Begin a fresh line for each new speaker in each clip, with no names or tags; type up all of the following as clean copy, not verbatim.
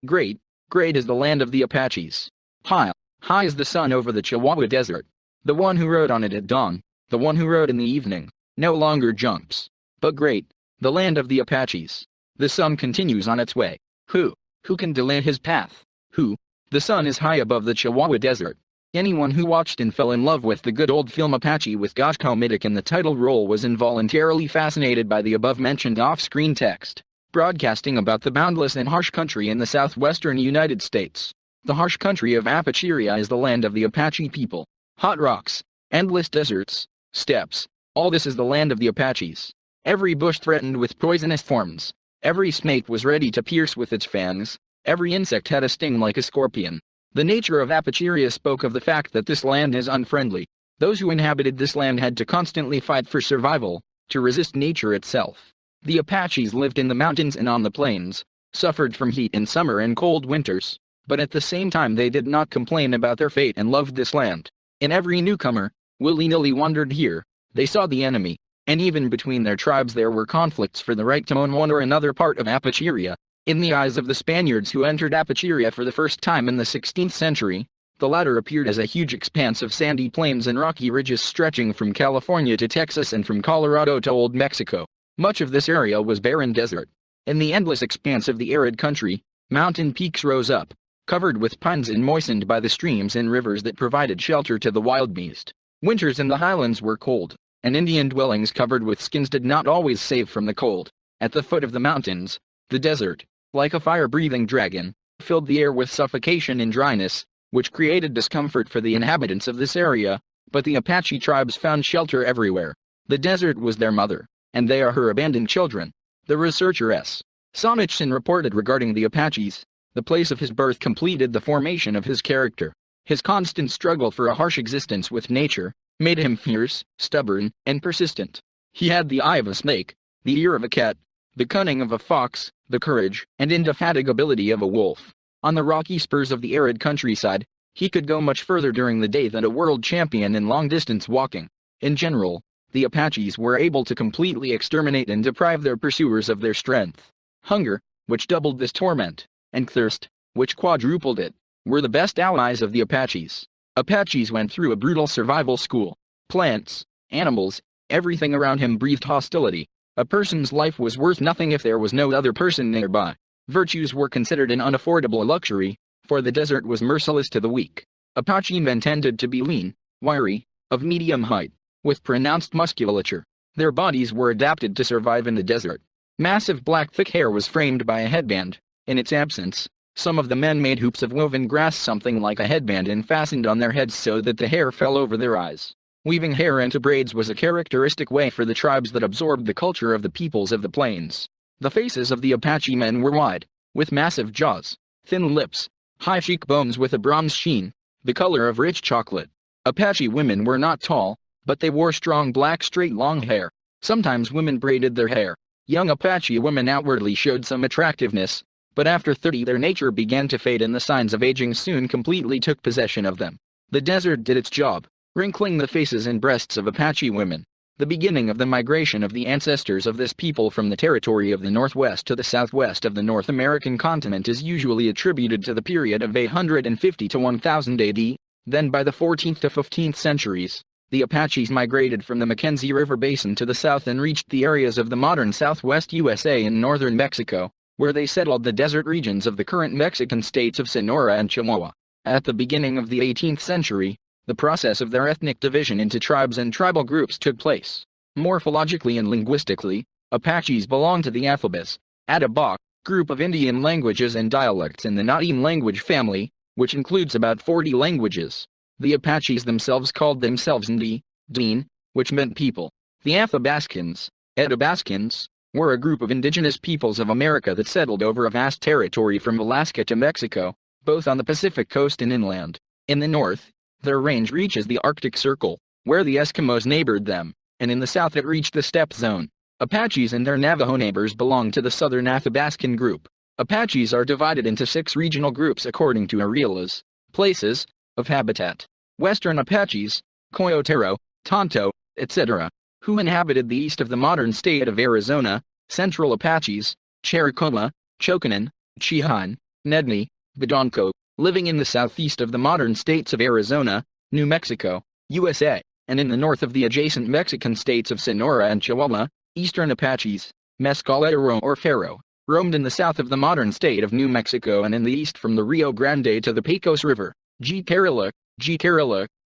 Great, great is the land of the Apaches. High, high is the sun over the Chihuahua Desert. The one who rode on it at dawn, the one who rode in the evening, no longer jumps. But great, the land of the Apaches. The sun continues on its way. Who can delay his path? Who? The sun is high above the Chihuahua Desert. Anyone who watched and fell in love with the good old film Apache with Gosh Comitic in the title role was involuntarily fascinated by the above-mentioned off-screen text, broadcasting about the boundless and harsh country in the southwestern United States. The harsh country of Apacheria is the land of the Apache people. Hot rocks, endless deserts, steppes, all this is the land of the Apaches. Every bush threatened with poisonous thorns. Every snake was ready to pierce with its fangs. Every insect had a sting like a scorpion. The nature of Apacheria spoke of the fact that this land is unfriendly. Those who inhabited this land had to constantly fight for survival, to resist nature itself. The Apaches lived in the mountains and on the plains, suffered from heat in summer and cold winters, but at the same time they did not complain about their fate and loved this land. In every newcomer, willy-nilly wandered here, they saw the enemy, and even between their tribes there were conflicts for the right to own one or another part of Apacheria. In the eyes of the Spaniards who entered Apacheria for the first time in the 16th century, the latter appeared as a huge expanse of sandy plains and rocky ridges stretching from California to Texas and from Colorado to Old Mexico. Much of this area was barren desert. In the endless expanse of the arid country, mountain peaks rose up, covered with pines and moistened by the streams and rivers that provided shelter to the wild beast. Winters in the highlands were cold, and Indian dwellings covered with skins did not always save from the cold. At the foot of the mountains, the desert, like a fire-breathing dragon, filled the air with suffocation and dryness, which created discomfort for the inhabitants of this area, but the Apache tribes found shelter everywhere. The desert was their mother, and they are her abandoned children. The researcher S. Somichson reported regarding the Apaches, the place of his birth completed the formation of his character. His constant struggle for a harsh existence with nature made him fierce, stubborn, and persistent. He had the eye of a snake, the ear of a cat, the cunning of a fox, the courage and indefatigability of a wolf. On the rocky spurs of the arid countryside, he could go much further during the day than a world champion in long-distance walking. In general, the Apaches were able to completely exterminate and deprive their pursuers of their strength. Hunger, which doubled this torment, and thirst, which quadrupled it, were the best allies of the Apaches. Apaches went through a brutal survival school. Plants, animals, everything around him breathed hostility. A person's life was worth nothing if there was no other person nearby. Virtues were considered an unaffordable luxury, for the desert was merciless to the weak. Apache men tended to be lean, wiry, of medium height, with pronounced musculature. Their bodies were adapted to survive in the desert. Massive black thick hair was framed by a headband. In its absence, some of the men made hoops of woven grass something like a headband and fastened on their heads so that the hair fell over their eyes. Weaving hair into braids was a characteristic way for the tribes that absorbed the culture of the peoples of the plains. The faces of the Apache men were wide, with massive jaws, thin lips, high cheekbones with a bronze sheen, the color of rich chocolate. Apache women were not tall, but they wore strong black straight long hair. Sometimes women braided their hair. Young Apache women outwardly showed some attractiveness, but after 30 their nature began to fade and the signs of aging soon completely took possession of them. The desert did its job, wrinkling the faces and breasts of Apache women. The beginning of the migration of the ancestors of this people from the territory of the northwest to the southwest of the North American continent is usually attributed to the period of 850 to 1000 AD. Then by the 14th to 15th centuries, the Apaches migrated from the Mackenzie River basin to the south and reached the areas of the modern southwest USA and northern Mexico, where they settled the desert regions of the current Mexican states of Sonora and Chihuahua. At the beginning of the 18th century, the process of their ethnic division into tribes and tribal groups took place. Morphologically and linguistically, Apaches belong to the Athabas, Atabak, group of Indian languages and dialects in the Nadim language family, which includes about 40 languages. The Apaches themselves called themselves Ndi, Deen, which meant people. The Athabascans, Athabascans, were a group of indigenous peoples of America that settled over a vast territory from Alaska to Mexico, both on the Pacific coast and inland. In the north, their range reaches the Arctic Circle, where the Eskimos neighbored them, and in the south it reached the steppe zone. Apaches and their Navajo neighbors belong to the southern Athabascan group. Apaches are divided into 6 regional groups according to areolas, places, of habitat. Western Apaches, Coyotero, Tonto, etc., who inhabited the east of the modern state of Arizona. Central Apaches, Cherokee, Chokanan, Chihan, Nedney, Badonko, living in the southeast of the modern states of Arizona, New Mexico, USA, and in the north of the adjacent Mexican states of Sonora and Chihuahua. Eastern Apaches, Mescalero or Faro, roamed in the south of the modern state of New Mexico and in the east from the Rio Grande to the Pecos River. G.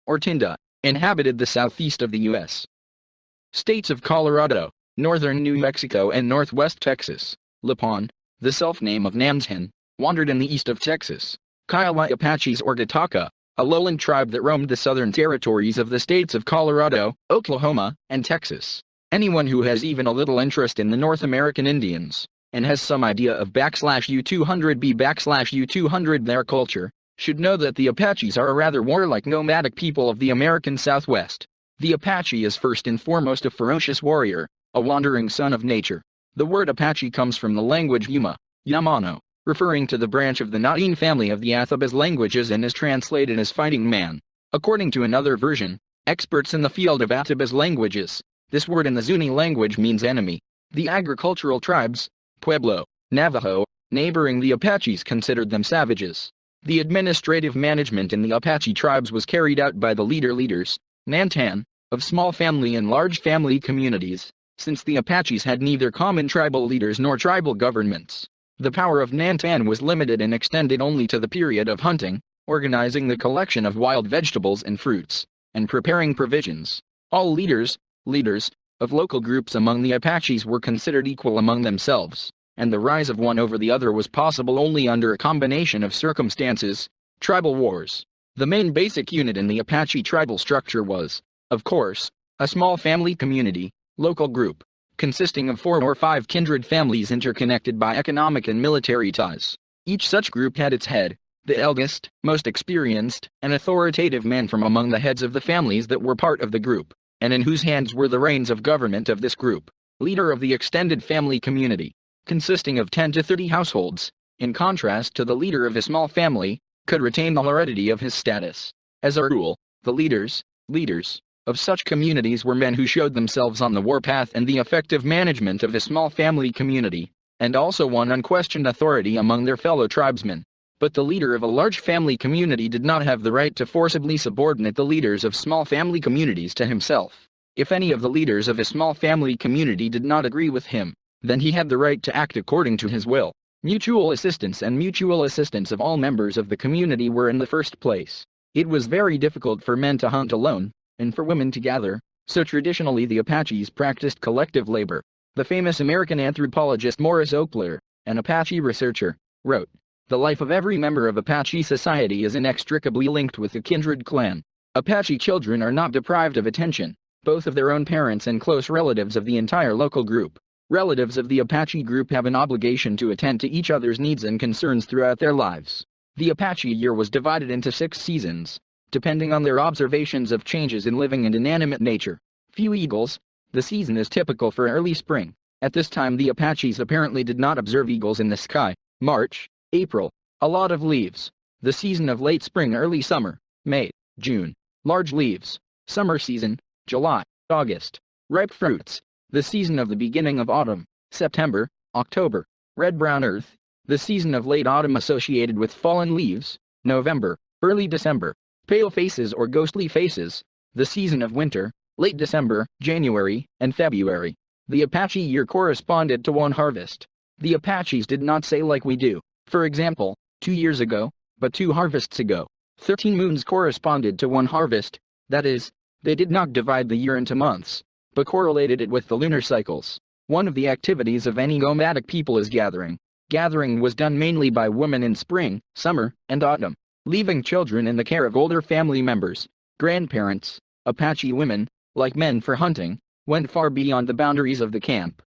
or Tinda, inhabited the southeast of the U.S. states of Colorado, northern New Mexico and northwest Texas. Lipan, the self-name of Nantan, wandered in the east of Texas. Kiowa Apaches or Gataka, a lowland tribe that roamed the southern territories of the states of Colorado, Oklahoma, and Texas. Anyone who has even a little interest in the North American Indians, and has some idea of /U200B/U200 their culture, should know that the Apaches are a rather warlike nomadic people of the American Southwest. The Apache is first and foremost a ferocious warrior, a wandering son of nature. The word Apache comes from the language Yamano, referring to the branch of the Nain family of the Athabas languages and is translated as fighting man. According to another version, experts in the field of Athabas languages, this word in the Zuni language means enemy. The agricultural tribes, Pueblo, Navajo, neighboring the Apaches considered them savages. The administrative management in the Apache tribes was carried out by the leaders, Nantan, of small family and large family communities, since the Apaches had neither common tribal leaders nor tribal governments. The power of Nantan was limited and extended only to the period of hunting, organizing the collection of wild vegetables and fruits, and preparing provisions. All leaders of local groups among the Apaches were considered equal among themselves, and the rise of one over the other was possible only under a combination of circumstances. Tribal wars. The main basic unit in the Apache tribal structure was, of course, a small family community, local group, consisting of 4 or 5 kindred families interconnected by economic and military ties. Each such group had its head, the eldest, most experienced, and authoritative man from among the heads of the families that were part of the group, and in whose hands were the reins of government of this group. Leader of the extended family community, consisting of 10 to 30 households, in contrast to the leader of a small family, could retain the heredity of his status. As a rule, the leaders of such communities were men who showed themselves on the warpath and the effective management of a small family community, and also won unquestioned authority among their fellow tribesmen. But the leader of a large family community did not have the right to forcibly subordinate the leaders of small family communities to himself. If any of the leaders of a small family community did not agree with him, then he had the right to act according to his will. Mutual assistance and mutual assistance of all members of the community were in the first place. It was very difficult for men to hunt alone, and for women to gather, so traditionally the Apaches practiced collective labor. The famous American anthropologist Morris Oakler, an Apache researcher, wrote, "The life of every member of Apache society is inextricably linked with the kindred clan. Apache children are not deprived of attention, both of their own parents and close relatives of the entire local group. Relatives of the Apache group have an obligation to attend to each other's needs and concerns throughout their lives." The Apache year was divided into 6 seasons, depending on their observations of changes in living and inanimate nature. Few eagles. The season is typical for early spring. At this time the Apaches apparently did not observe eagles in the sky. March, April. A lot of leaves. The season of late spring, early summer. May, June. Large leaves. Summer season. July, August. Ripe fruits. The season of the beginning of autumn. September, October. Red-brown earth. The season of late autumn associated with fallen leaves. November, early December. Pale faces or ghostly faces. The season of winter. Late December, January, and February. The Apache year corresponded to one harvest. The Apaches did not say like we do, for example, 2 years ago, but 2 harvests ago. 13 moons corresponded to one harvest. That is, they did not divide the year into months, but correlated it with the lunar cycles. One of the activities of any nomadic people is gathering. Gathering was done mainly by women in spring, summer, and autumn, leaving children in the care of older family members, grandparents. Apache women, like men for hunting, went far beyond the boundaries of the camp,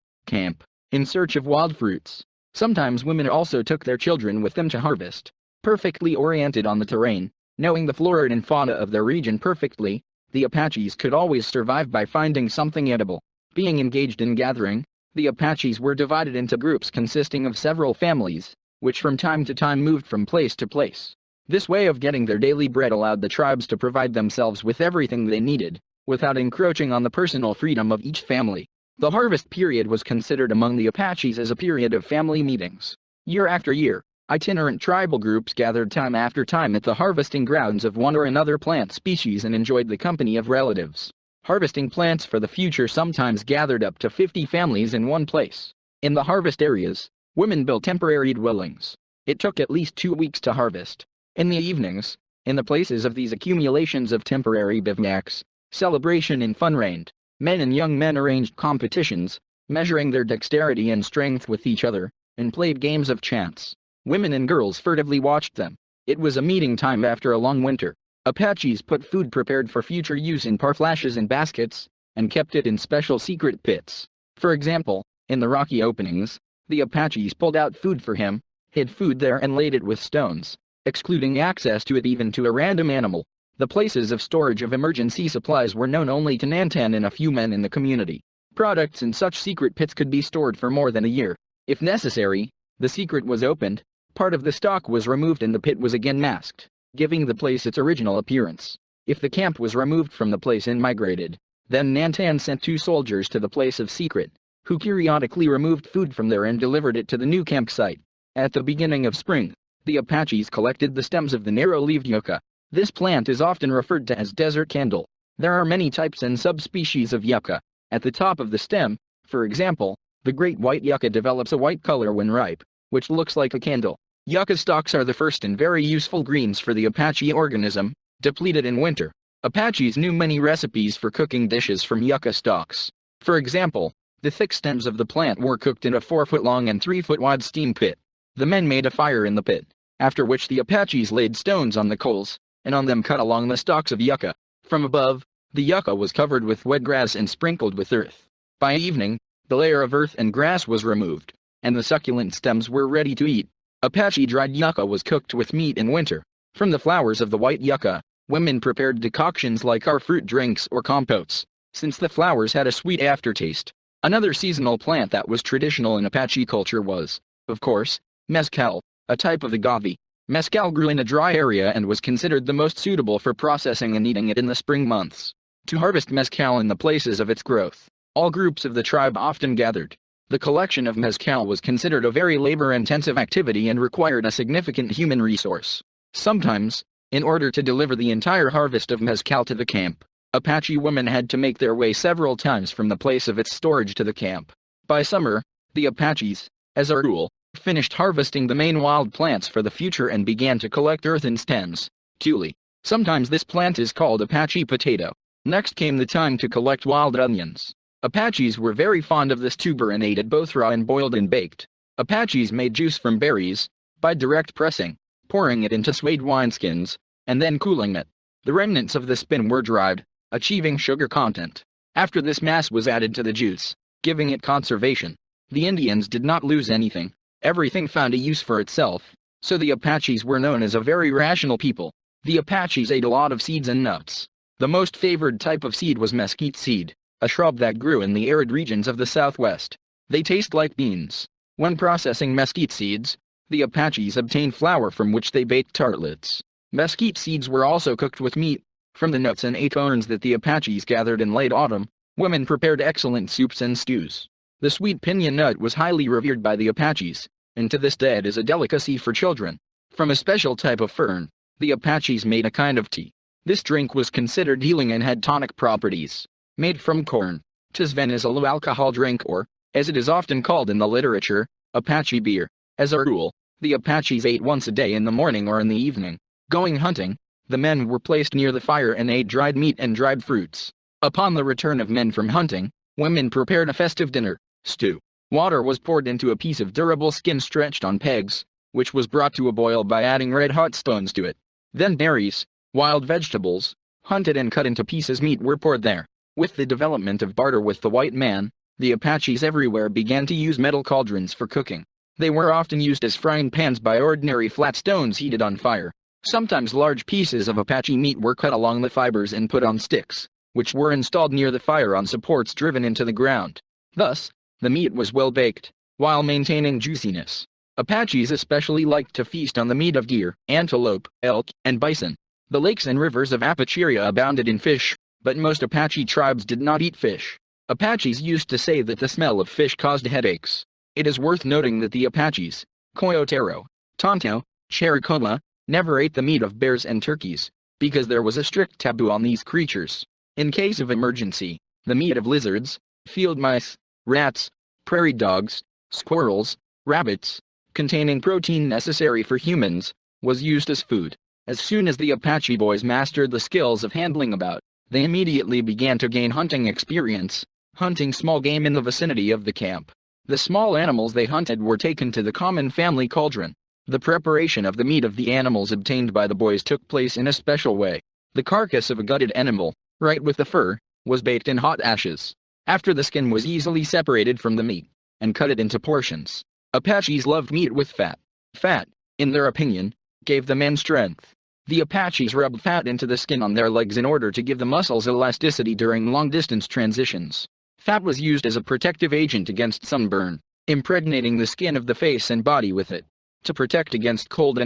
in search of wild fruits. Sometimes women also took their children with them to harvest. Perfectly oriented on the terrain, knowing the flora and fauna of their region perfectly, the Apaches could always survive by finding something edible. Being engaged in gathering, the Apaches were divided into groups consisting of several families, which from time to time moved from place to place. This way of getting their daily bread allowed the tribes to provide themselves with everything they needed, without encroaching on the personal freedom of each family. The harvest period was considered among the Apaches as a period of family meetings. Year after year, Itinerant tribal groups gathered time after time at the harvesting grounds of one or another plant species and enjoyed the company of relatives. Harvesting plants for the future sometimes gathered up to 50 families in one place. In the harvest areas, women built temporary dwellings. It took at least 2 weeks to harvest. In the evenings, in the places of these accumulations of temporary bivouacs, celebration and fun reigned. Men and young men arranged competitions, measuring their dexterity and strength with each other, and played games of chance. Women and girls furtively watched them. It was a meeting time after a long winter. Apaches put food prepared for future use in parflashes and baskets, and kept it in special secret pits. For example, in the rocky openings, the Apaches pulled out food for him, hid food there and laid it with stones, excluding access to it even to a random animal. The places of storage of emergency supplies were known only to Nantan and a few men in the community. Products in such secret pits could be stored for more than a year. If necessary, the secret was opened, part of the stock was removed and the pit was again masked, giving the place its original appearance. If the camp was removed from the place and migrated, then Nantan sent 2 soldiers to the place of secret, who periodically removed food from there and delivered it to the new campsite. At the beginning of spring, the Apaches collected the stems of the narrow-leaved yucca. This plant is often referred to as desert candle. There are many types and subspecies of yucca. At the top of the stem, for example, the great white yucca develops a white color when ripe, which looks like a candle. Yucca stalks are the first and very useful greens for the Apache organism, depleted in winter. Apaches knew many recipes for cooking dishes from yucca stalks. For example, the thick stems of the plant were cooked in a 4-foot-long and 3-foot-wide steam pit. The men made a fire in the pit, after which the Apaches laid stones on the coals, and on them cut along the stalks of yucca. From above, the yucca was covered with wet grass and sprinkled with earth. By evening, the layer of earth and grass was removed, and the succulent stems were ready to eat. Apache dried yucca was cooked with meat in winter. From the flowers of the white yucca, women prepared decoctions like our fruit drinks or compotes, since the flowers had a sweet aftertaste. Another seasonal plant that was traditional in Apache culture was, of course, mezcal, a type of agave. Mezcal grew in a dry area and was considered the most suitable for processing and eating it in the spring months. To harvest mezcal in the places of its growth, all groups of the tribe often gathered. The collection of mezcal was considered a very labor-intensive activity and required a significant human resource. Sometimes, in order to deliver the entire harvest of mezcal to the camp, Apache women had to make their way several times from the place of its storage to the camp. By summer, the Apaches, as a rule, finished harvesting the main wild plants for the future and began to collect earthen stems, tule. Sometimes this plant is called Apache potato. Next came the time to collect wild onions. Apaches were very fond of this tuber and ate it both raw and boiled and baked. Apaches made juice from berries, by direct pressing, pouring it into suede wineskins, and then cooling it. The remnants of the spin were dried, achieving sugar content. After this mass was added to the juice, giving it conservation. The Indians did not lose anything. Everything found a use for itself, so the Apaches were known as a very rational people. The Apaches ate a lot of seeds and nuts. The most favored type of seed was mesquite seed, a shrub that grew in the arid regions of the southwest. They taste like beans. When processing mesquite seeds, the Apaches obtained flour from which they baked tartlets. Mesquite seeds were also cooked with meat. From the nuts and acorns that the Apaches gathered in late autumn, women prepared excellent soups and stews. The sweet piña nut was highly revered by the Apaches, and to this day it is a delicacy for children. From a special type of fern, the Apaches made a kind of tea. This drink was considered healing and had tonic properties. Made from corn, tisven is a low-alcohol drink or, as it is often called in the literature, Apache beer. As a rule, the Apaches ate once a day in the morning or in the evening. Going hunting, the men were placed near the fire and ate dried meat and dried fruits. Upon the return of men from hunting, women prepared a festive dinner, stew. Water was poured into a piece of durable skin stretched on pegs, which was brought to a boil by adding red-hot stones to it. Then berries, wild vegetables, hunted and cut into pieces meat were poured there. With the development of barter with the white man, the Apaches everywhere began to use metal cauldrons for cooking. They were often used as frying pans by ordinary flat stones heated on fire. Sometimes large pieces of Apache meat were cut along the fibers and put on sticks, which were installed near the fire on supports driven into the ground. Thus, the meat was well baked, while maintaining juiciness. Apaches especially liked to feast on the meat of deer, antelope, elk, and bison. The lakes and rivers of Apacheria abounded in fish, but most Apache tribes did not eat fish. Apaches used to say that the smell of fish caused headaches. It is worth noting that the Apaches, Coyotero, Tonto, Chericoma, never ate the meat of bears and turkeys, because there was a strict taboo on these creatures. In case of emergency, the meat of lizards, field mice, rats, prairie dogs, squirrels, rabbits, containing protein necessary for humans, was used as food. As soon as the Apache boys mastered the skills of handling about, they immediately began to gain hunting experience, hunting small game in the vicinity of the camp. The small animals they hunted were taken to the common family cauldron. The preparation of the meat of the animals obtained by the boys took place in a special way. The carcass of a gutted animal, right with the fur, was baked in hot ashes. After the skin was easily separated from the meat, and cut it into portions. Apaches loved meat with fat. Fat, in their opinion, gave the men strength. The Apaches rubbed fat into the skin on their legs in order to give the muscles elasticity during long-distance transitions. Fat was used as a protective agent against sunburn, impregnating the skin of the face and body with it. To protect against cold,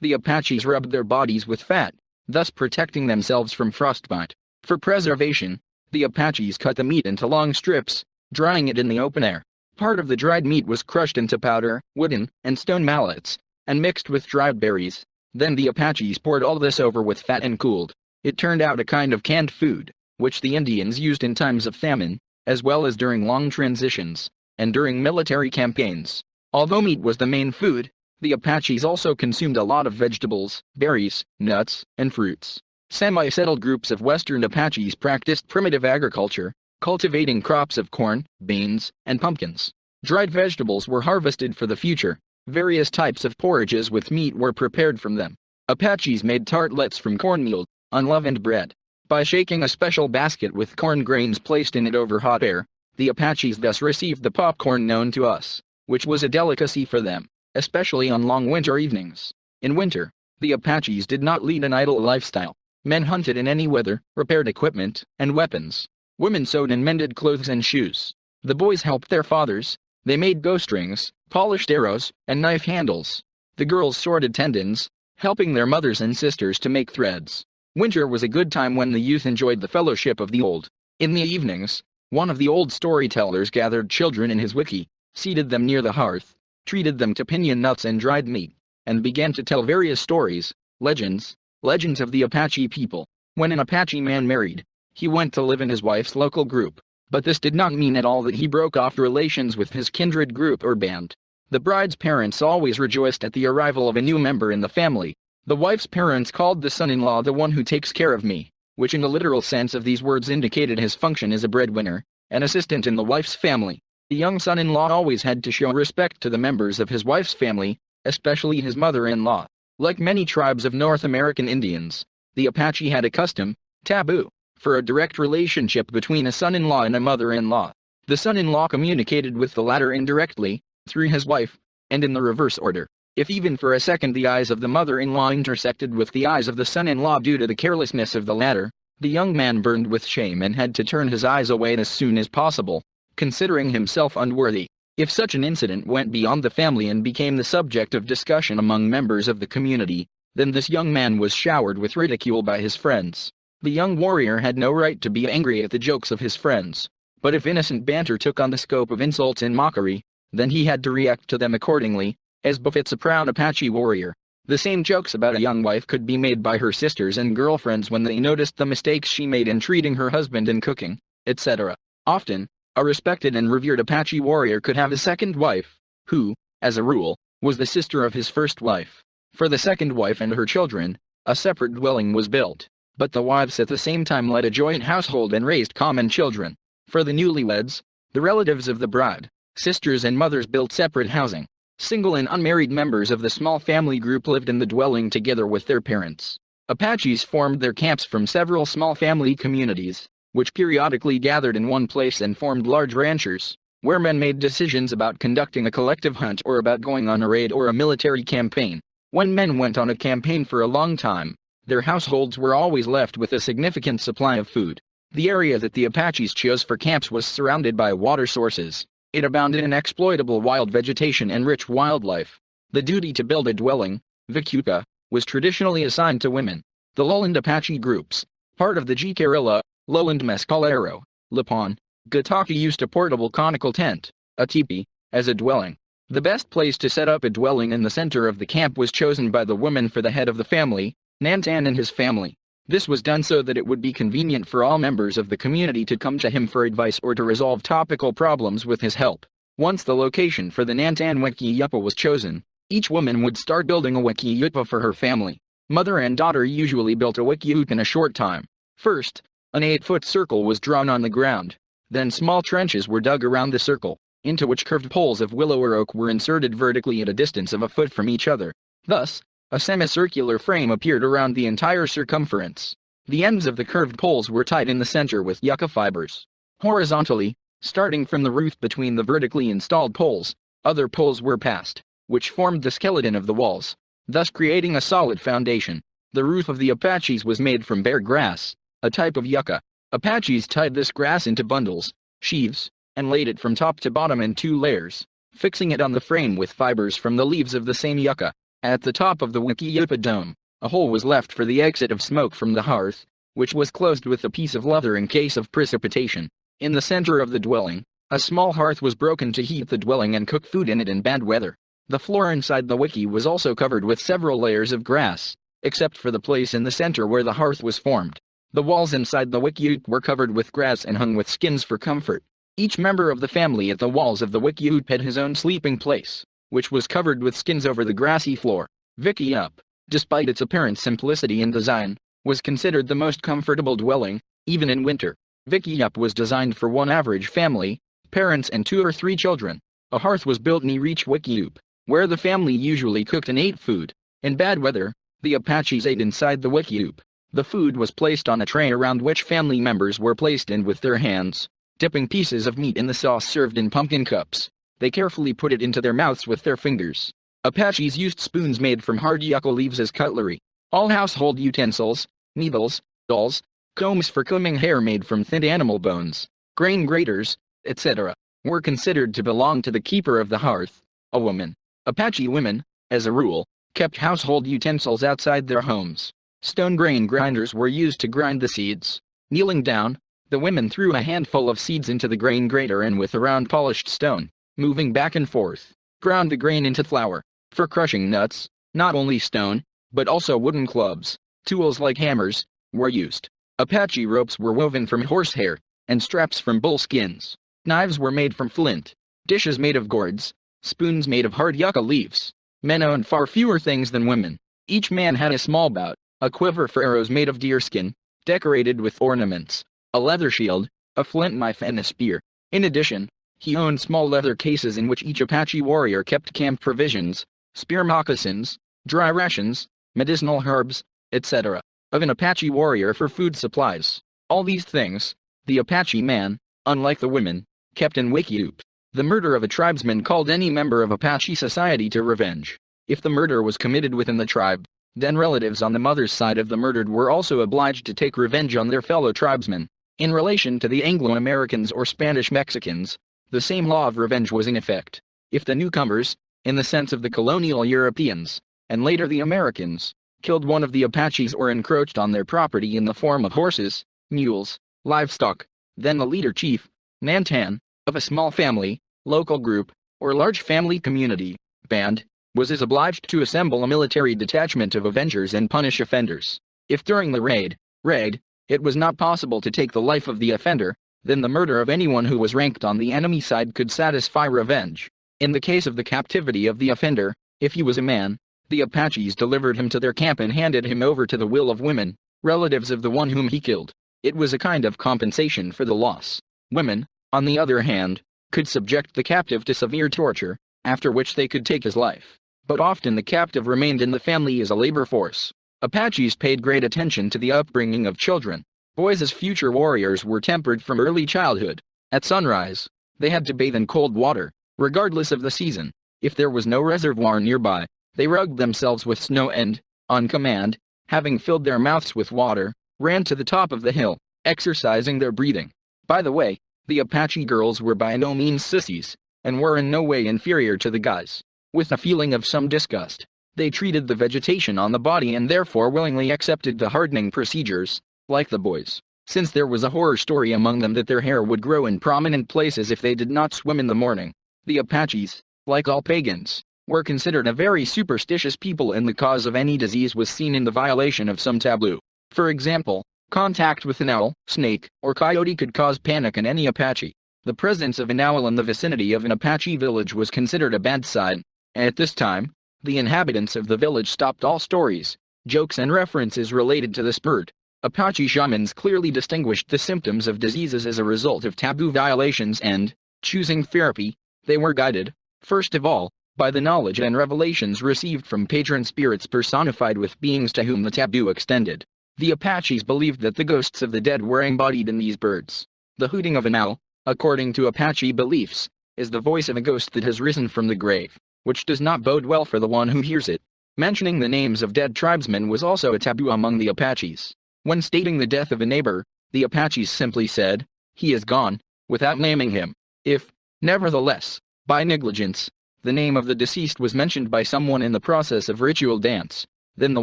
the Apaches rubbed their bodies with fat, thus protecting themselves from frostbite. For preservation, the Apaches cut the meat into long strips, drying it in the open air. Part of the dried meat was crushed into powder, wooden and stone mallets, and mixed with dried berries. Then the Apaches poured all this over with fat and cooled. It turned out a kind of canned food, which the Indians used in times of famine, as well as during long transitions, and during military campaigns. Although meat was the main food, the Apaches also consumed a lot of vegetables, berries, nuts, and fruits. Semi-settled groups of Western Apaches practiced primitive agriculture, cultivating crops of corn, beans, and pumpkins. Dried vegetables were harvested for the future. Various types of porridges with meat were prepared from them. Apaches made tartlets from cornmeal, unleavened bread. By shaking a special basket with corn grains placed in it over hot air, the Apaches thus received the popcorn known to us, which was a delicacy for them, especially on long winter evenings. In winter, the Apaches did not lead an idle lifestyle. Men hunted in any weather, repaired equipment and weapons. Women sewed and mended clothes and shoes. The boys helped their fathers. They made bowstrings, polished arrows, and knife handles. The girls sorted tendons, helping their mothers and sisters to make threads. Winter was a good time when the youth enjoyed the fellowship of the old. In the evenings, one of the old storytellers gathered children in his wickie, seated them near the hearth, treated them to piñon nuts and dried meat, and began to tell various stories, legends of the Apache people. When an Apache man married, he went to live in his wife's local group, but this did not mean at all that he broke off relations with his kindred group or band. The bride's parents always rejoiced at the arrival of a new member in the family. The wife's parents called the son-in-law the one who takes care of me, which in the literal sense of these words indicated his function as a breadwinner, an assistant in the wife's family. The young son-in-law always had to show respect to the members of his wife's family, especially his mother-in-law. Like many tribes of North American Indians, the Apache had a custom, taboo, for a direct relationship between a son-in-law and a mother-in-law. The son-in-law communicated with the latter indirectly, through his wife, and in the reverse order. If even for a second the eyes of the mother-in-law intersected with the eyes of the son-in-law due to the carelessness of the latter, the young man burned with shame and had to turn his eyes away as soon as possible, considering himself unworthy. If such an incident went beyond the family and became the subject of discussion among members of the community, then this young man was showered with ridicule by his friends. The young warrior had no right to be angry at the jokes of his friends, but if innocent banter took on the scope of insults and mockery, then he had to react to them accordingly, as befits a proud Apache warrior. The same jokes about a young wife could be made by her sisters and girlfriends when they noticed the mistakes she made in treating her husband in cooking, etc. Often, a respected and revered Apache warrior could have a second wife, who, as a rule, was the sister of his first wife. For the second wife and her children, a separate dwelling was built, but the wives at the same time led a joint household and raised common children. For the newlyweds, the relatives of the bride, sisters and mothers built separate housing. Single and unmarried members of the small family group lived in the dwelling together with their parents. Apaches formed their camps from several small family communities, which periodically gathered in one place and formed large ranchers, where men made decisions about conducting a collective hunt or about going on a raid or a military campaign. When men went on a campaign for a long time, their households were always left with a significant supply of food. The area that the Apaches chose for camps was surrounded by water sources. It abounded in exploitable wild vegetation and rich wildlife. The duty to build a dwelling, vicuca, was traditionally assigned to women. The lowland Apache groups, part of the Jicarilla, lowland Mescalero, Lipan, Gataki used a portable conical tent, a teepee, as a dwelling. The best place to set up a dwelling in the center of the camp was chosen by the woman for the head of the family, Nantan and his family. This was done so that it would be convenient for all members of the community to come to him for advice or to resolve topical problems with his help. Once the location for the Nantan Wiki-Yupa was chosen, each woman would start building a Wiki-Yupa for her family. Mother and daughter usually built a Wiki-Yupa in a short time. First, an 8-foot circle was drawn on the ground. Then small trenches were dug around the circle, into which curved poles of willow or oak were inserted vertically at a distance of a foot from each other. Thus, a semicircular frame appeared around the entire circumference. The ends of the curved poles were tied in the center with yucca fibers. Horizontally, starting from the roof between the vertically installed poles, other poles were passed, which formed the skeleton of the walls, thus creating a solid foundation. The roof of the Apaches was made from bare grass, a type of yucca. Apaches tied this grass into bundles, sheaves, and laid it from top to bottom in 2 layers, fixing it on the frame with fibers from the leaves of the same yucca. At the top of the Wiki-Yupa dome, a hole was left for the exit of smoke from the hearth, which was closed with a piece of leather in case of precipitation. In the center of the dwelling, a small hearth was broken to heat the dwelling and cook food in it in bad weather. The floor inside the wiki was also covered with several layers of grass, except for the place in the center where the hearth was formed. The walls inside the wiki were covered with grass and hung with skins for comfort. Each member of the family at the walls of the wiki had his own sleeping place, which was covered with skins over the grassy floor. Wiki-Yup, despite its apparent simplicity in design, was considered the most comfortable dwelling, even in winter. Wiki-Yup was designed for one average family, parents and 2 or 3 children. A hearth was built near each Wiki-Yup, where the family usually cooked and ate food. In bad weather, the Apaches ate inside the Wiki-Yup. The food was placed on a tray around which family members were placed in with their hands, dipping pieces of meat in the sauce served in pumpkin cups. They carefully put it into their mouths with their fingers. Apaches used spoons made from hard yucca leaves as cutlery. All household utensils, needles, dolls, combs for combing hair made from thin animal bones, grain graters, etc., were considered to belong to the keeper of the hearth, a woman. Apache women, as a rule, kept household utensils outside their homes. Stone grain grinders were used to grind the seeds. Kneeling down, the women threw a handful of seeds into the grain grater and with a round polished stone, moving back and forth, ground the grain into flour. For crushing nuts, not only stone, but also wooden clubs, tools like hammers, were used. Apache ropes were woven from horsehair, and straps from bull skins. Knives were made from flint, dishes made of gourds, spoons made of hard yucca leaves. Men owned far fewer things than women. Each man had a small bout, a quiver for arrows made of deerskin, decorated with ornaments, a leather shield, a flint knife and a spear. In addition, he owned small leather cases in which each Apache warrior kept camp provisions, spear moccasins, dry rations, medicinal herbs, etc., of an Apache warrior for food supplies. All these things, the Apache man, unlike the women, kept in Wiki-Yup. The murder of a tribesman called any member of Apache society to revenge. If the murder was committed within the tribe, then relatives on the mother's side of the murdered were also obliged to take revenge on their fellow tribesmen. In relation to the Anglo-Americans or Spanish Mexicans, the same law of revenge was in effect. If the newcomers, in the sense of the colonial Europeans, and later the Americans, killed one of the Apaches or encroached on their property in the form of horses, mules, livestock, then the leader chief, Nantan, of a small family, local group, or large family community, band, was obliged to assemble a military detachment of avengers and punish offenders. If during the raid, it was not possible to take the life of the offender, then the murder of anyone who was ranked on the enemy side could satisfy revenge. In the case of the captivity of the offender, if he was a man, the Apaches delivered him to their camp and handed him over to the will of women, relatives of the one whom he killed. It was a kind of compensation for the loss. Women, on the other hand, could subject the captive to severe torture, after which they could take his life. But often the captive remained in the family as a labor force. Apaches paid great attention to the upbringing of children. Boys as future warriors were tempered from early childhood. At sunrise, they had to bathe in cold water, regardless of the season. If there was no reservoir nearby, they rubbed themselves with snow and, on command, having filled their mouths with water, ran to the top of the hill, exercising their breathing. By the way, the Apache girls were by no means sissies, and were in no way inferior to the guys. With a feeling of some disgust, they treated the vegetation on the body and therefore willingly accepted the hardening procedures, like the boys, since there was a horror story among them that their hair would grow in prominent places if they did not swim in the morning. The Apaches, like all pagans, were considered a very superstitious people, and the cause of any disease was seen in the violation of some taboo. For example, contact with an owl, snake, or coyote could cause panic in any Apache. The presence of an owl in the vicinity of an Apache village was considered a bad sign. At this time, the inhabitants of the village stopped all stories, jokes and references related to this bird. Apache shamans clearly distinguished the symptoms of diseases as a result of taboo violations and, choosing therapy, they were guided, first of all, by the knowledge and revelations received from patron spirits personified with beings to whom the taboo extended. The Apaches believed that the ghosts of the dead were embodied in these birds. The hooting of an owl, according to Apache beliefs, is the voice of a ghost that has risen from the grave, which does not bode well for the one who hears it. Mentioning the names of dead tribesmen was also a taboo among the Apaches. When stating the death of a neighbor, the Apaches simply said, "He is gone," without naming him. If, nevertheless, by negligence, the name of the deceased was mentioned by someone in the process of ritual dance, then the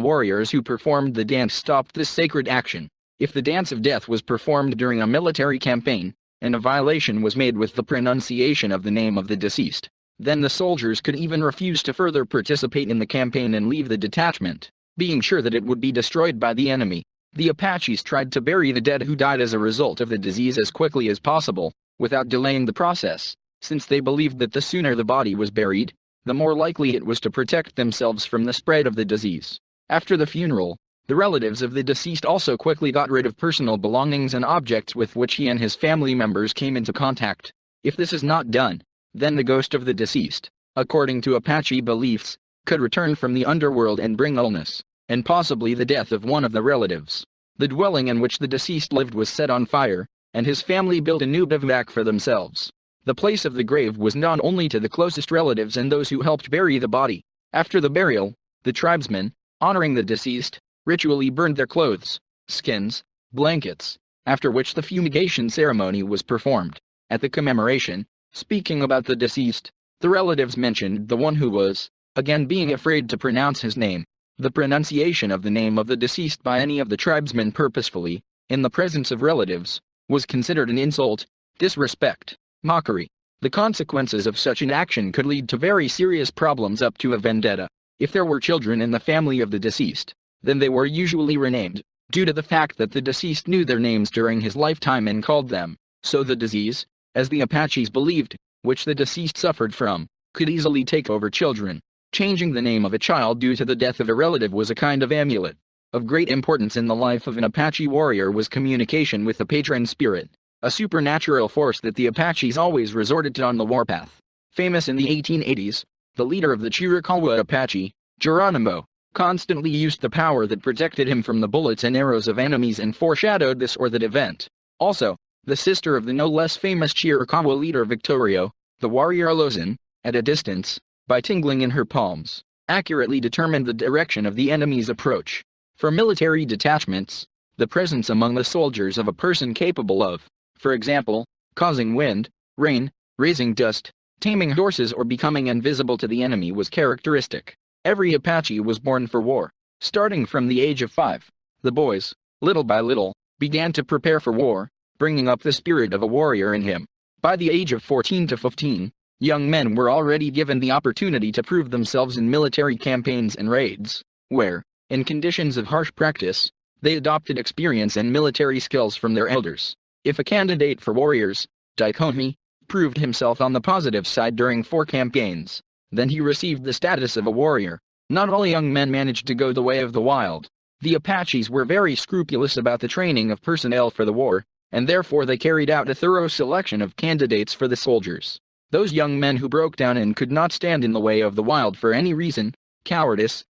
warriors who performed the dance stopped this sacred action. If the dance of death was performed during a military campaign, and a violation was made with the pronunciation of the name of the deceased, then the soldiers could even refuse to further participate in the campaign and leave the detachment, being sure that it would be destroyed by the enemy. The Apaches tried to bury the dead who died as a result of the disease as quickly as possible, without delaying the process, since they believed that the sooner the body was buried, the more likely it was to protect themselves from the spread of the disease. After the funeral, the relatives of the deceased also quickly got rid of personal belongings and objects with which he and his family members came into contact. If this is not done, then the ghost of the deceased, according to Apache beliefs, could return from the underworld and bring illness, and possibly the death of one of the relatives. The dwelling in which the deceased lived was set on fire, and his family built a new bivouac for themselves. The place of the grave was known only to the closest relatives and those who helped bury the body. After the burial, the tribesmen, honoring the deceased, ritually burned their clothes, skins, blankets, after which the fumigation ceremony was performed. At the commemoration, speaking about the deceased, the relatives mentioned the one who was, again being afraid to pronounce his name. The pronunciation of the name of the deceased by any of the tribesmen purposefully, in the presence of relatives, was considered an insult, disrespect, mockery. The consequences of such an action could lead to very serious problems up to a vendetta. If there were children in the family of the deceased, then they were usually renamed, due to the fact that the deceased knew their names during his lifetime and called them. So the disease, as the Apaches believed, which the deceased suffered from, could easily take over children. Changing the name of a child due to the death of a relative was a kind of amulet. Of great importance in the life of an Apache warrior was communication with the patron spirit, a supernatural force that the Apaches always resorted to on the warpath. Famous in the 1880s, the leader of the Chiricahua Apache, Geronimo, constantly used the power that protected him from the bullets and arrows of enemies and foreshadowed this or that event. Also, the sister of the no less famous Chiricahua leader Victorio, the warrior Lozin, at a distance, by tingling in her palms, accurately determined the direction of the enemy's approach. For military detachments, the presence among the soldiers of a person capable of, for example, causing wind, rain, raising dust, taming horses or becoming invisible to the enemy was characteristic. Every Apache was born for war. Starting from the age of 5, the boys, little by little, began to prepare for war, bringing up the spirit of a warrior in him. By the age of 14 to 15, young men were already given the opportunity to prove themselves in military campaigns and raids, where, in conditions of harsh practice, they adopted experience and military skills from their elders. If a candidate for warriors, Daikonhi, proved himself on the positive side during 4 campaigns, then he received the status of a warrior. Not all young men managed to go the way of the wild. The Apaches were very scrupulous about the training of personnel for the war, and therefore they carried out a thorough selection of candidates for the soldiers. Those young men who broke down and could not stand in the way of the wild for any reason, cowardice,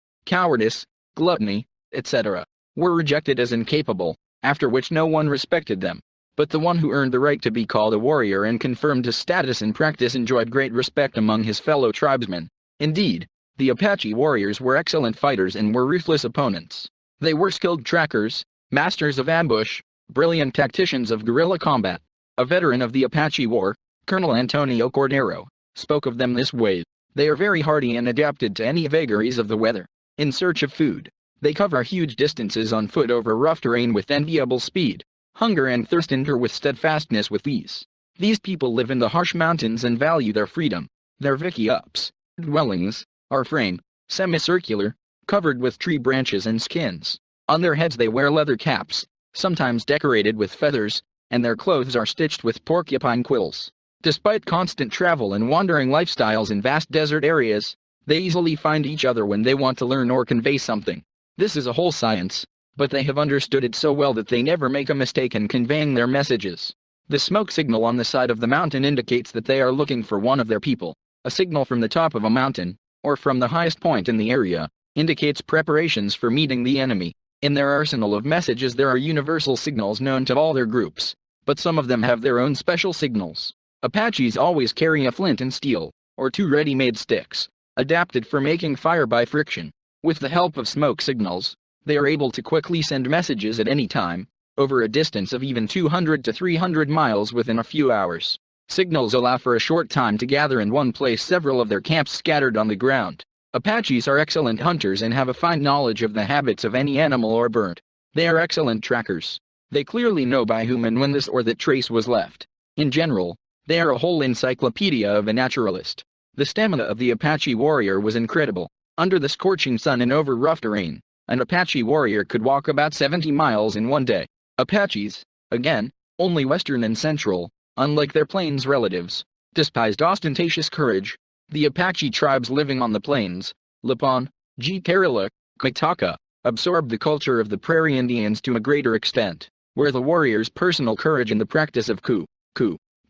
gluttony, etc., were rejected as incapable, after which no one respected them. But the one who earned the right to be called a warrior and confirmed his status in practice enjoyed great respect among his fellow tribesmen. Indeed, the Apache warriors were excellent fighters and were ruthless opponents. They were skilled trackers, masters of ambush, brilliant tacticians of guerrilla combat. A veteran of the Apache War, Colonel Antonio Cordero, spoke of them this way: "They are very hardy and adapted to any vagaries of the weather. In search of food, they cover huge distances on foot over rough terrain with enviable speed. Hunger and thirst endure with steadfastness with ease. These people live in the harsh mountains and value their freedom. Their Vicky-ups, dwellings, are frame, semicircular, covered with tree branches and skins. On their heads they wear leather caps, sometimes decorated with feathers, and their clothes are stitched with porcupine quills. Despite constant travel and wandering lifestyles in vast desert areas, they easily find each other when they want to learn or convey something. This is a whole science, but they have understood it so well that they never make a mistake in conveying their messages. The smoke signal on the side of the mountain indicates that they are looking for one of their people. A signal from the top of a mountain, or from the highest point in the area, indicates preparations for meeting the enemy. In their arsenal of messages there are universal signals known to all their groups, but some of them have their own special signals. Apaches always carry a flint and steel, or two ready-made sticks, adapted for making fire by friction. With the help of smoke signals, they are able to quickly send messages at any time, over a distance of even 200 to 300 miles within a few hours. Signals allow for a short time to gather in one place several of their camps scattered on the ground. Apaches are excellent hunters and have a fine knowledge of the habits of any animal or bird. They are excellent trackers. They clearly know by whom and when this or that trace was left. In general, they are a whole encyclopedia of a naturalist. The stamina of the Apache warrior was incredible. Under the scorching sun and over rough terrain, an Apache warrior could walk about 70 miles in one day. Apaches, again, only western and central, unlike their plains relatives, despised ostentatious courage. The Apache tribes living on the plains, Lipan, Kerala, Kitaka, absorbed the culture of the prairie Indians to a greater extent, where the warrior's personal courage and the practice of coup,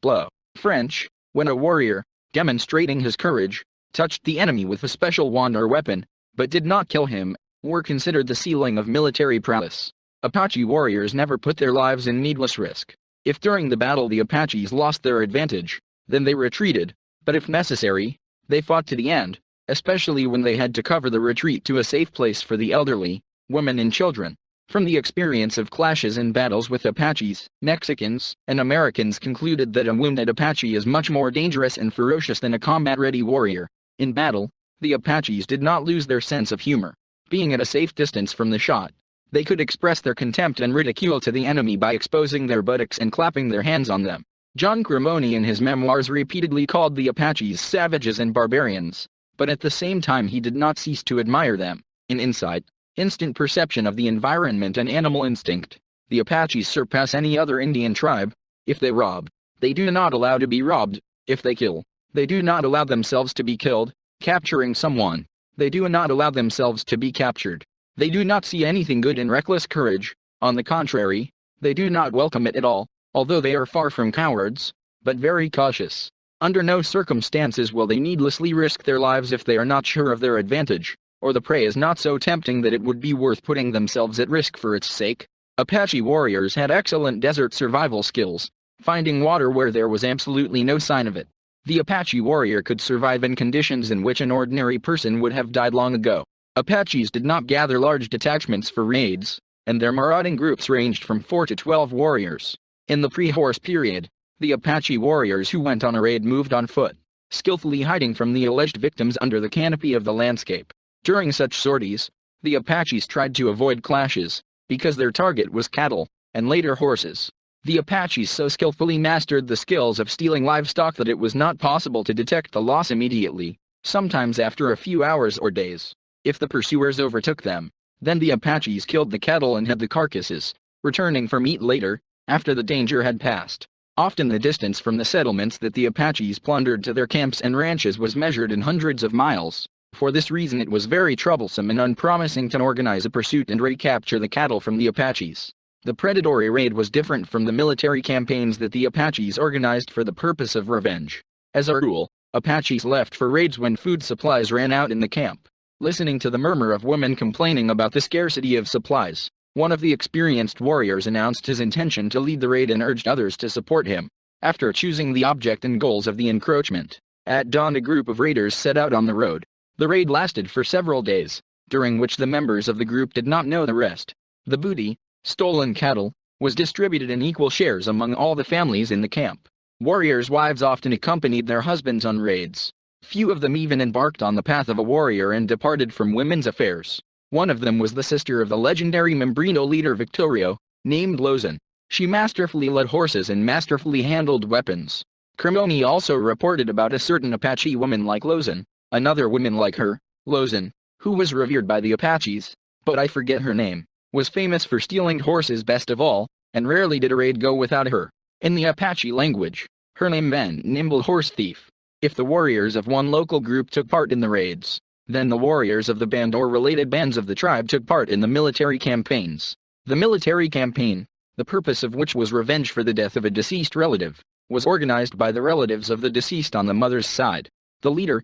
blow, French, when a warrior, demonstrating his courage, touched the enemy with a special wand or weapon, but did not kill him, were considered the ceiling of military prowess. Apache warriors never put their lives in needless risk. If during the battle the Apaches lost their advantage, then they retreated, but if necessary, they fought to the end, especially when they had to cover the retreat to a safe place for the elderly, women and children. From the experience of clashes and battles with Apaches, Mexicans and Americans concluded that a wounded Apache is much more dangerous and ferocious than a combat-ready warrior. In battle, the Apaches did not lose their sense of humor. Being at a safe distance from the shot, they could express their contempt and ridicule to the enemy by exposing their buttocks and clapping their hands on them. John Cremoni in his memoirs repeatedly called the Apaches savages and barbarians, but at the same time he did not cease to admire them. In insight, instant perception of the environment and animal instinct, the Apaches surpass any other Indian tribe. If they rob, they do not allow to be robbed. If they kill, they do not allow themselves to be killed. Capturing someone, they do not allow themselves to be captured. They do not see anything good in reckless courage. On the contrary, they do not welcome it at all, although they are far from cowards, but very cautious. Under no circumstances will they needlessly risk their lives if they are not sure of their advantage, or the prey is not so tempting that it would be worth putting themselves at risk for its sake. Apache warriors had excellent desert survival skills, finding water where there was absolutely no sign of it. The Apache warrior could survive in conditions in which an ordinary person would have died long ago. Apaches did not gather large detachments for raids, and their marauding groups ranged from 4 to 12 warriors. In the pre-horse period, the Apache warriors who went on a raid moved on foot, skillfully hiding from the alleged victims under the canopy of the landscape. During such sorties, the Apaches tried to avoid clashes, because their target was cattle, and later horses. The Apaches so skillfully mastered the skills of stealing livestock that it was not possible to detect the loss immediately, sometimes after a few hours or days. If the pursuers overtook them, then the Apaches killed the cattle and hid the carcasses, returning for meat later, after the danger had passed. Often the distance from the settlements that the Apaches plundered to their camps and ranches was measured in hundreds of miles. For this reason it was very troublesome and unpromising to organize a pursuit and recapture the cattle from the Apaches. The predatory raid was different from the military campaigns that the Apaches organized for the purpose of revenge. As a rule, Apaches left for raids when food supplies ran out in the camp. Listening to the murmur of women complaining about the scarcity of supplies, one of the experienced warriors announced his intention to lead the raid and urged others to support him. After choosing the object and goals of the encroachment, at dawn a group of raiders set out on the road. The raid lasted for several days, during which the members of the group did not know the rest. The booty, stolen cattle, was distributed in equal shares among all the families in the camp. Warriors' wives often accompanied their husbands on raids. Few of them even embarked on the path of a warrior and departed from women's affairs. One of them was the sister of the legendary Membrino leader Victorio, named Lozan. She masterfully led horses and masterfully handled weapons. Cremoni also reported about a certain Apache woman like Lozin, another woman like her, Lozin, who was revered by the Apaches, but I forget her name, was famous for stealing horses best of all, and rarely did a raid go without her. In the Apache language, her name meant nimble horse thief. If the warriors of one local group took part in the raids, then the warriors of the band or related bands of the tribe took part in the military campaigns. The military campaign, the purpose of which was revenge for the death of a deceased relative, was organized by the relatives of the deceased on the mother's side. The leader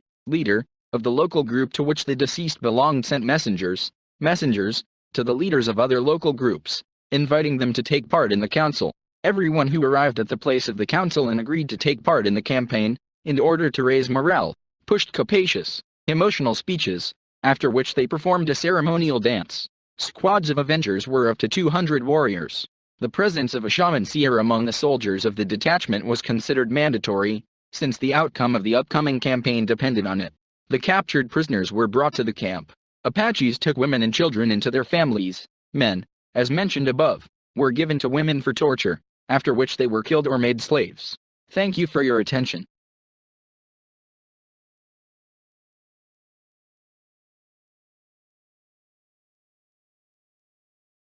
of the local group to which the deceased belonged sent messengers, to the leaders of other local groups, inviting them to take part in the council. Everyone who arrived at the place of the council and agreed to take part in the campaign, in order to raise morale, pushed capacious, emotional speeches, after which they performed a ceremonial dance. Squads of avengers were up to 200 warriors. The presence of a shaman seer among the soldiers of the detachment was considered mandatory, since the outcome of the upcoming campaign depended on it. The captured prisoners were brought to the camp. Apaches took women and children into their families. Men, as mentioned above, were given to women for torture, after which they were killed or made slaves. Thank you for your attention.